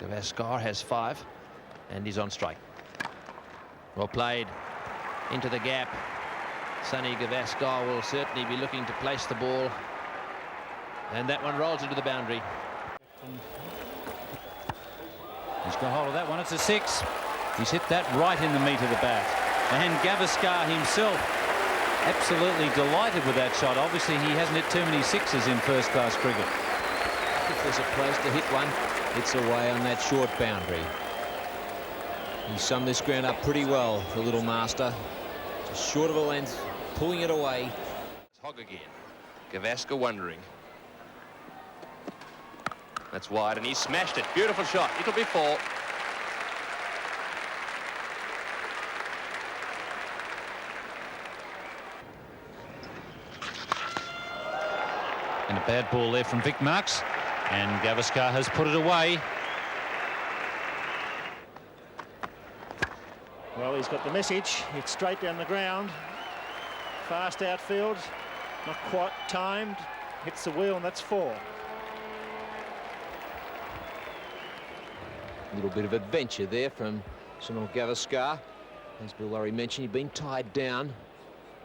Gavaskar has 5 and he's on strike. Well played into the gap. Sunil Gavaskar will certainly be looking to place the ball, and that one rolls into the boundary. He's got hold of that one. It's a 6. He's hit that right in the meat of the bat. And Gavaskar himself absolutely delighted with that shot. Obviously, he hasn't hit too many 6s in first-class cricket. If there's a place to hit one, it's away on that short boundary. He summed this ground up pretty well, the little master. Just short of a length, pulling it away. Hog again. Gavaskar wondering. That's wide, and he smashed it. Beautiful shot. It'll be 4. And a bad ball there from Vic Marks, and Gavaskar has put it away. Well, he's got the message. It's straight down the ground. Fast outfield. Not quite timed. Hits the wheel, and that's 4. A little bit of adventure there from Sunil Gavaskar. As Bill Lurry mentioned, he'd been tied down,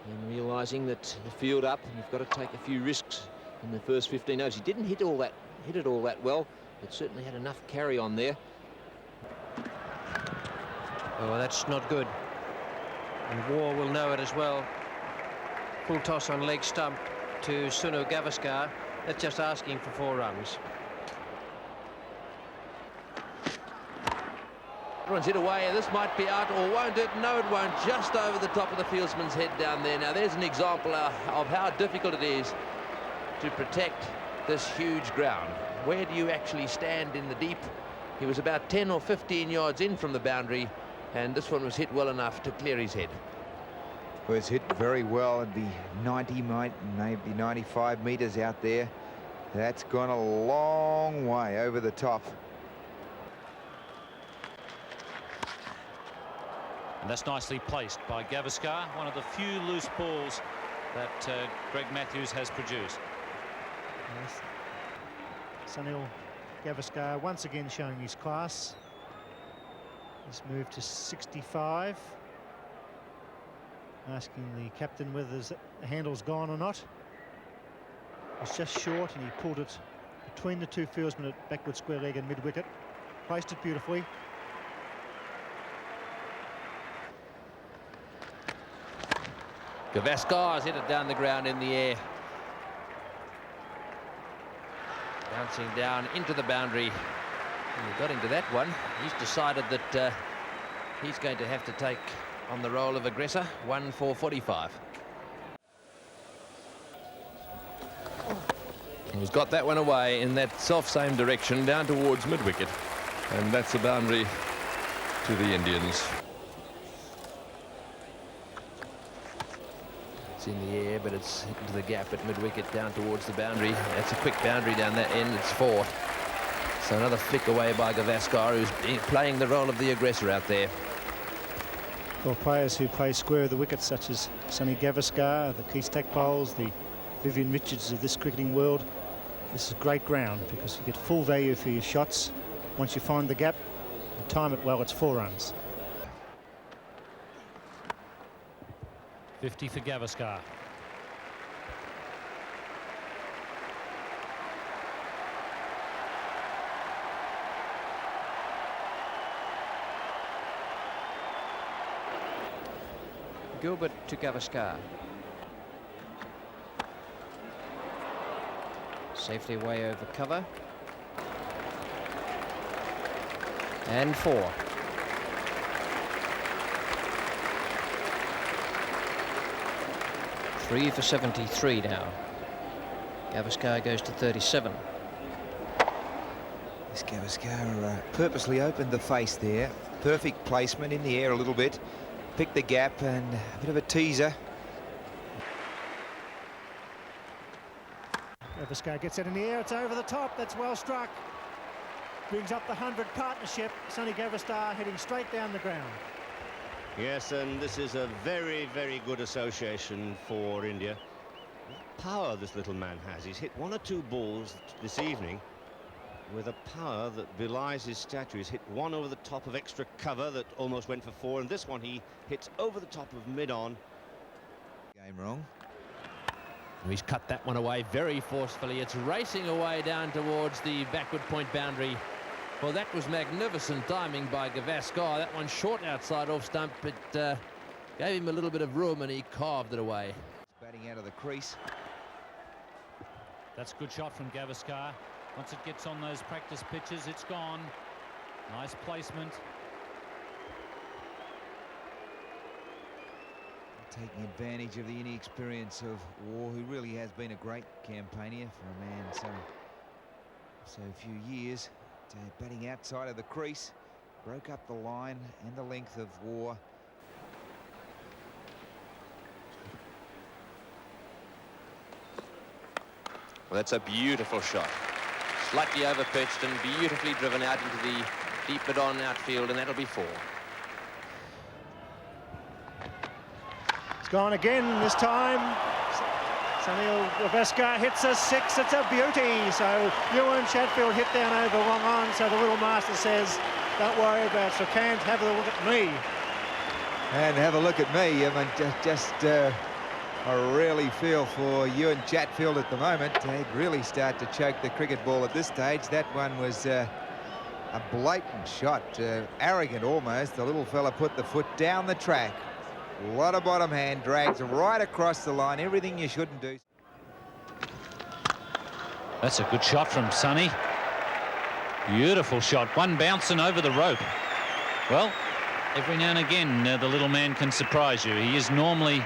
and realising that the field up, and you've got to take a few risks in the first 15 overs. He didn't hit it all that well, but certainly had enough carry on there. Oh, that's not good. And War will know it as well. Full toss on leg stump to Sunil Gavaskar. That's just asking for 4 runs. Runs it away, and this might be out, or won't it? No, it won't. Just over the top of the fieldsman's head down there. Now, there's an example of how difficult it is to protect this huge ground. Where do you actually stand in the deep? He was about 10 or 15 yards in from the boundary, and this one was hit well enough to clear his head. Well, it's hit very well. It'd be 90, maybe 95 metres out there. That's gone a long way over the top. And that's nicely placed by Gavaskar, one of the few loose balls that Greg Matthews has produced. Yes. Sunil Gavaskar once again showing his class. He's moved to 65. Asking the captain whether the handle's gone or not. It's just short, and he pulled it between the 2 fieldsmen at backward square leg and mid-wicket. Placed it beautifully. Gavaskar has hit it down the ground in the air. Bouncing down into the boundary. And he got into that one. He's decided that he's going to have to take on the role of aggressor. 1 for 45. He's got that one away in that self-same direction down towards mid-wicket. And that's a boundary to the Indians. It's in the air, but it's into the gap at mid-wicket down towards the boundary. That's a quick boundary down that end. It's 4. So another flick away by Gavaskar, who's playing the role of the aggressor out there. For players who play square of the wicket, such as Sunil Gavaskar, the Keith Stackpoles, the Vivian Richards of this cricketing world, this is great ground because you get full value for your shots. Once you find the gap and time it well, it's 4 runs. 50 for Gavaskar. Gilbert to Gavaskar. Safely away over cover. And 4. Three for 73 now. Gavaskar goes to 37. This Gavaskar purposely opened the face there. Perfect placement in the air a little bit. Picked the gap, and a bit of a teaser. Gavaskar gets it in the air. It's over the top. That's well struck. Brings up the 100 partnership. Sunil Gavaskar heading straight down the ground. Yes, and this is a very, very good association for India. What power this little man has. He's hit 1 or 2 balls this evening with a power that belies his stature. He's hit one over the top of extra cover that almost went for 4, and this one he hits over the top of mid-on. Game wrong. He's cut that one away very forcefully. It's racing away down towards the backward point boundary. Well, that was magnificent timing by Gavaskar. That one short outside off stump, but gave him a little bit of room and he carved it away. Batting out of the crease. That's a good shot from Gavaskar. Once it gets on those practice pitches, it's gone. Nice placement. Taking advantage of the inexperience of Waugh, who really has been a great campaigner for a man so few years. Batting outside of the crease, broke up the line and the length of Waugh. Well, that's a beautiful shot. Slightly over-pitched and beautifully driven out into the deep mid-on outfield, and that'll be 4. It's gone again this time. Sunil Gavaskar hits a 6. It's a beauty. So Ewan Chatfield hit down over long on. So the little master says, don't worry about Sukant, have a look at me. And have a look at me. I mean, I really feel for Ewan Chatfield at the moment. He'd really start to choke the cricket ball at this stage. That one was a blatant shot, arrogant almost. The little fella put the foot down the track. A lot of bottom hand, drags right across the line. Everything you shouldn't do. That's a good shot from Sonny. Beautiful shot. One bouncing over the rope. Well, every now and again, the little man can surprise you. He is normally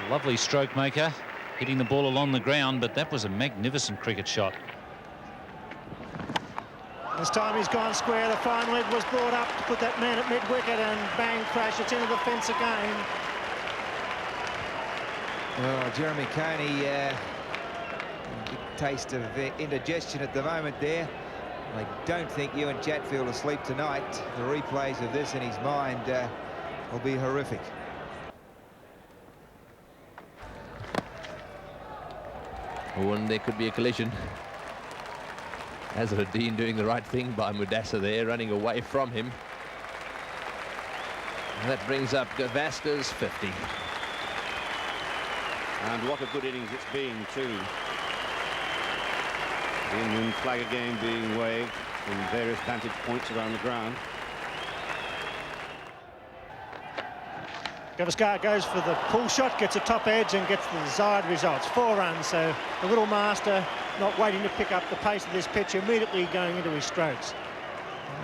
a lovely stroke maker, hitting the ball along the ground, but that was a magnificent cricket shot. This time he's gone square. The fine leg was brought up to put that man at mid-wicket, and bang, crash, it's into the fence again. Well, Jeremy Coney, a big taste of indigestion at the moment there. I don't think Ewan Chatfield will sleep tonight. The replays of this in his mind will be horrific. Oh, and there could be a collision. Azharuddin doing the right thing by Mudassar there, running away from him. And that brings up Gavaskar's 50. And what a good innings it's been too. The England flag again being waved from various vantage points around the ground. Gavaskar goes for the pull shot, gets a top edge and gets the desired results. 4 runs, so the little master not waiting to pick up the pace of this pitch, immediately going into his strokes.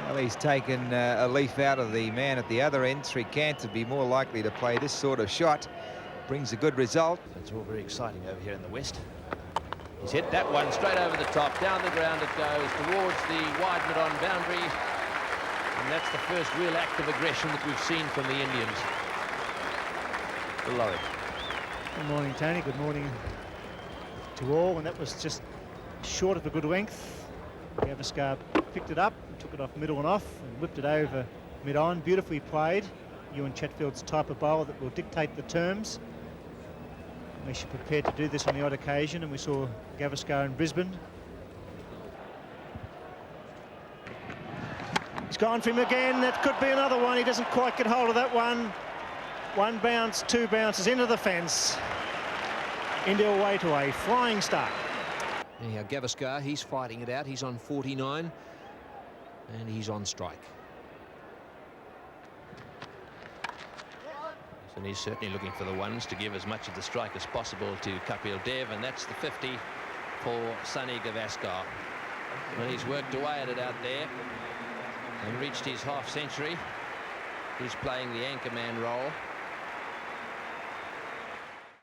Well, he's taken a leaf out of the man at the other end. Srikant to be more likely to play this sort of shot. Brings a good result. It's all very exciting over here in the West. He's hit that one straight over the top. Down the ground it goes towards the wide mid-on boundary. And that's the first real act of aggression that we've seen from the Indians. Below it. Good morning, Tony. Good morning to all. And that was just short of a good length. Gavaskar picked it up, took it off middle and off, and whipped it over mid-on. Beautifully played. Ewan Chatfield's type of bowler that will dictate the terms. We should prepare to do this on the odd occasion, and we saw Gavaskar in Brisbane. He's gone for him again. That could be another one. He doesn't quite get hold of that one. 1 bounce, 2 bounces into the fence. India away to a flying start. Anyhow, Gavaskar, he's fighting it out. He's on 49 and he's on strike. And he's certainly looking for the ones to give as much of the strike as possible to Kapil Dev, and that's the 50 for Sunil Gavaskar. And he's worked away at it out there and reached his half century. He's playing the anchorman role.